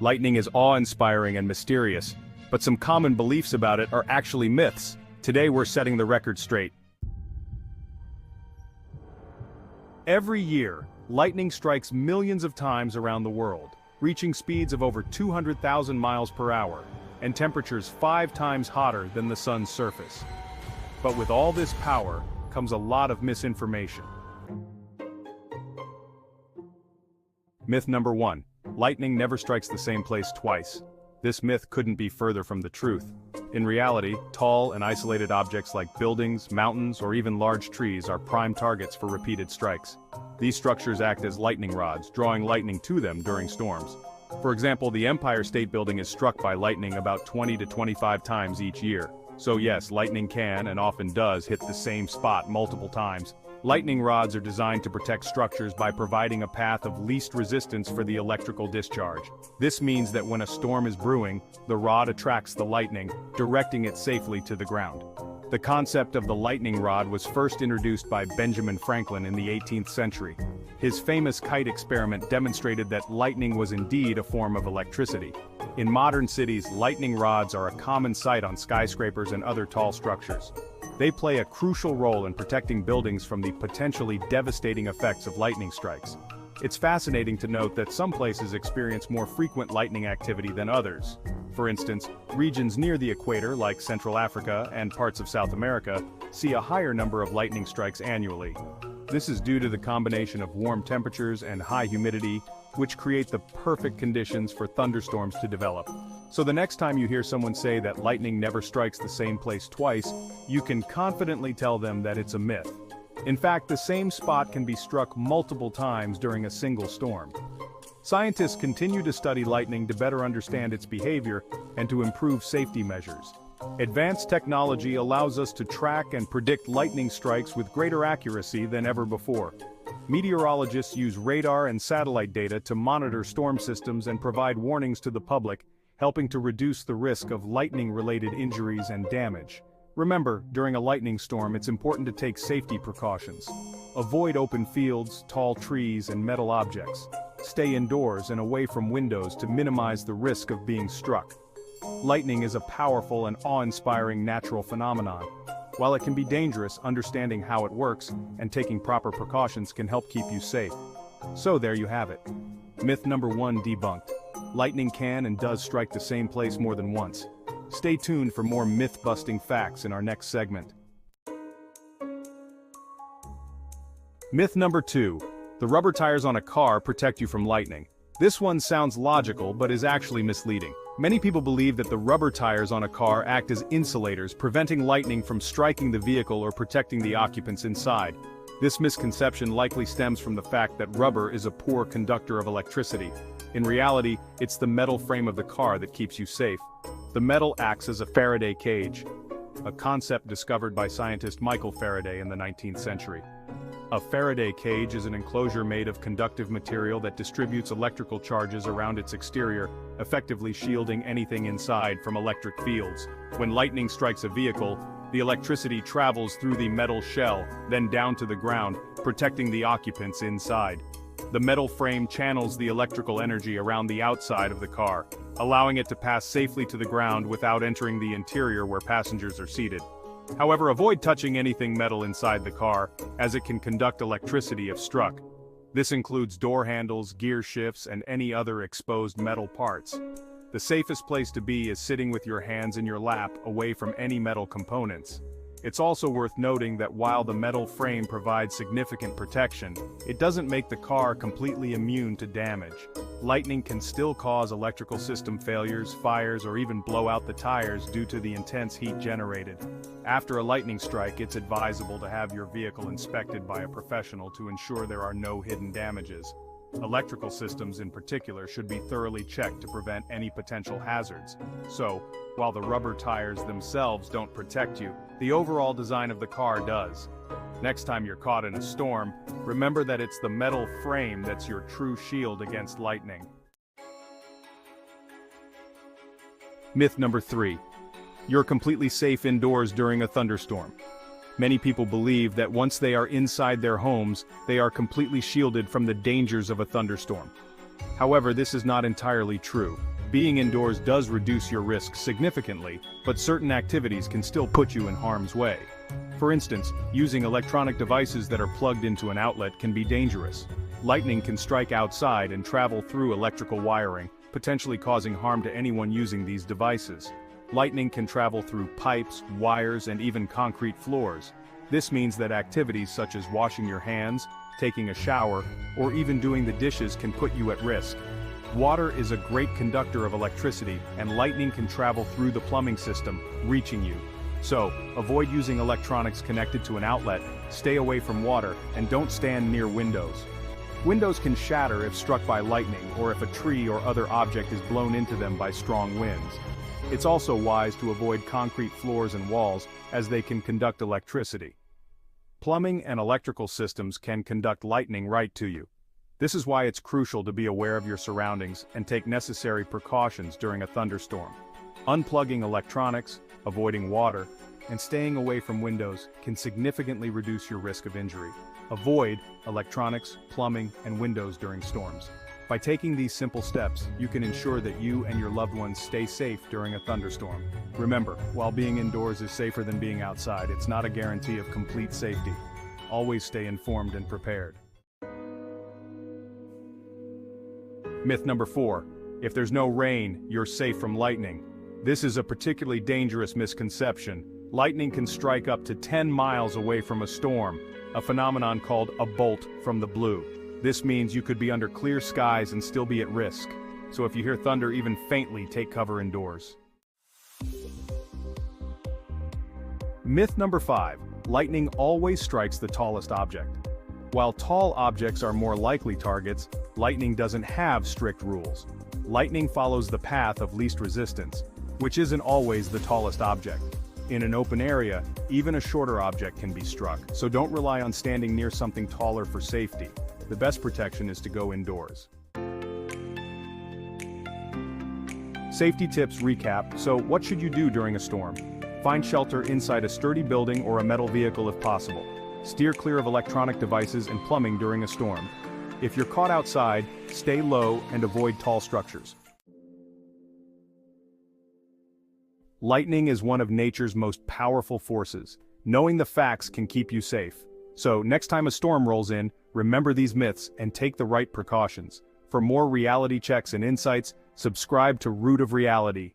Lightning is awe-inspiring and mysterious, but some common beliefs about it are actually myths. Today we're setting the record straight. Every year, lightning strikes millions of times around the world, reaching speeds of over 200,000 miles per hour, and temperatures 5 times hotter than the sun's surface. But with all this power comes a lot of misinformation. Myth number 1. Lightning never strikes the same place twice. This myth couldn't be further from the truth. In reality, tall and isolated objects like buildings, mountains, or even large trees are prime targets for repeated strikes. These structures act as lightning rods, drawing lightning to them during storms. For example, the Empire State Building is struck by lightning about 20 to 25 times each year. So yes, lightning can, and often does, hit the same spot multiple times. Lightning rods are designed to protect structures by providing a path of least resistance for the electrical discharge. This means that when a storm is brewing, the rod attracts the lightning, directing it safely to the ground. The concept of the lightning rod was first introduced by Benjamin Franklin in the 18th century. His famous kite experiment demonstrated that lightning was indeed a form of electricity. In modern cities, lightning rods are a common sight on skyscrapers and other tall structures. They play a crucial role in protecting buildings from the potentially devastating effects of lightning strikes. It's fascinating to note that some places experience more frequent lightning activity than others. For instance, regions near the equator like Central Africa and parts of South America see a higher number of lightning strikes annually. This is due to the combination of warm temperatures and high humidity, which create the perfect conditions for thunderstorms to develop. So the next time you hear someone say that lightning never strikes the same place twice, you can confidently tell them that it's a myth. In fact, the same spot can be struck multiple times during a single storm. Scientists continue to study lightning to better understand its behavior and to improve safety measures. Advanced technology allows us to track and predict lightning strikes with greater accuracy than ever before. Meteorologists use radar and satellite data to monitor storm systems and provide warnings to the public, helping to reduce the risk of lightning-related injuries and damage. Remember, during a lightning storm, it's important to take safety precautions. Avoid open fields, tall trees, and metal objects. Stay indoors and away from windows to minimize the risk of being struck. Lightning is a powerful and awe-inspiring natural phenomenon. While it can be dangerous, understanding how it works and taking proper precautions can help keep you safe. So there you have it. Myth number 1 debunked. Lightning can and does strike the same place more than once. Stay tuned for more myth-busting facts in our next segment. Myth number 2. The rubber tires on a car protect you from lightning. This one sounds logical but is actually misleading. Many people believe that the rubber tires on a car act as insulators, preventing lightning from striking the vehicle or protecting the occupants inside. This misconception likely stems from the fact that rubber is a poor conductor of electricity. In reality, it's the metal frame of the car that keeps you safe. The metal acts as a Faraday cage, a concept discovered by scientist Michael Faraday in the 19th century. A Faraday cage is an enclosure made of conductive material that distributes electrical charges around its exterior, effectively shielding anything inside from electric fields. When lightning strikes a vehicle, the electricity travels through the metal shell, then down to the ground, protecting the occupants inside. The metal frame channels the electrical energy around the outside of the car, allowing it to pass safely to the ground without entering the interior where passengers are seated. However, avoid touching anything metal inside the car, as it can conduct electricity if struck. This includes door handles, gear shifts, and any other exposed metal parts. The safest place to be is sitting with your hands in your lap, away from any metal components. It's also worth noting that while the metal frame provides significant protection, it doesn't make the car completely immune to damage. Lightning can still cause electrical system failures, fires, or even blow out the tires due to the intense heat generated. After a lightning strike, it's advisable to have your vehicle inspected by a professional to ensure there are no hidden damages. Electrical systems in particular should be thoroughly checked to prevent any potential hazards. So, while the rubber tires themselves don't protect you, the overall design of the car does. Next time you're caught in a storm, remember that it's the metal frame that's your true shield against lightning. Myth number 3. You're completely safe indoors during a thunderstorm. Many people believe that once they are inside their homes, they are completely shielded from the dangers of a thunderstorm. However, this is not entirely true. Being indoors does reduce your risk significantly, but certain activities can still put you in harm's way. For instance, using electronic devices that are plugged into an outlet can be dangerous. Lightning can strike outside and travel through electrical wiring, potentially causing harm to anyone using these devices. Lightning can travel through pipes, wires, and even concrete floors. This means that activities such as washing your hands, taking a shower, or even doing the dishes can put you at risk. Water is a great conductor of electricity, and lightning can travel through the plumbing system, reaching you. So, avoid using electronics connected to an outlet, stay away from water, and don't stand near windows. Windows can shatter if struck by lightning or if a tree or other object is blown into them by strong winds. It's also wise to avoid concrete floors and walls, as they can conduct electricity. Plumbing and electrical systems can conduct lightning right to you. This is why it's crucial to be aware of your surroundings and take necessary precautions during a thunderstorm. Unplugging electronics, avoiding water, and staying away from windows can significantly reduce your risk of injury. Avoid electronics, plumbing, and windows during storms. By taking these simple steps, you can ensure that you and your loved ones stay safe during a thunderstorm. Remember, while being indoors is safer than being outside, it's not a guarantee of complete safety. Always stay informed and prepared. Myth number 4. If there's no rain, you're safe from lightning. This is a particularly dangerous misconception. Lightning can strike up to 10 miles away from a storm, a phenomenon called a bolt from the blue. This means you could be under clear skies and still be at risk. So if you hear thunder even faintly, take cover indoors. Myth number 5. Lightning always strikes the tallest object. While tall objects are more likely targets, lightning doesn't have strict rules. Lightning follows the path of least resistance, which isn't always the tallest object. In an open area, even a shorter object can be struck, so don't rely on standing near something taller for safety. The best protection is to go indoors. Safety tips recap. So what should you do during a storm? Find shelter inside a sturdy building or a metal vehicle if possible. Steer clear of electronic devices and plumbing during a storm. If you're caught outside, stay low and avoid tall structures. Lightning is one of nature's most powerful forces. Knowing the facts can keep you safe. So next time a storm rolls in, remember these myths and take the right precautions. For more reality checks and insights, subscribe to Root of Reality.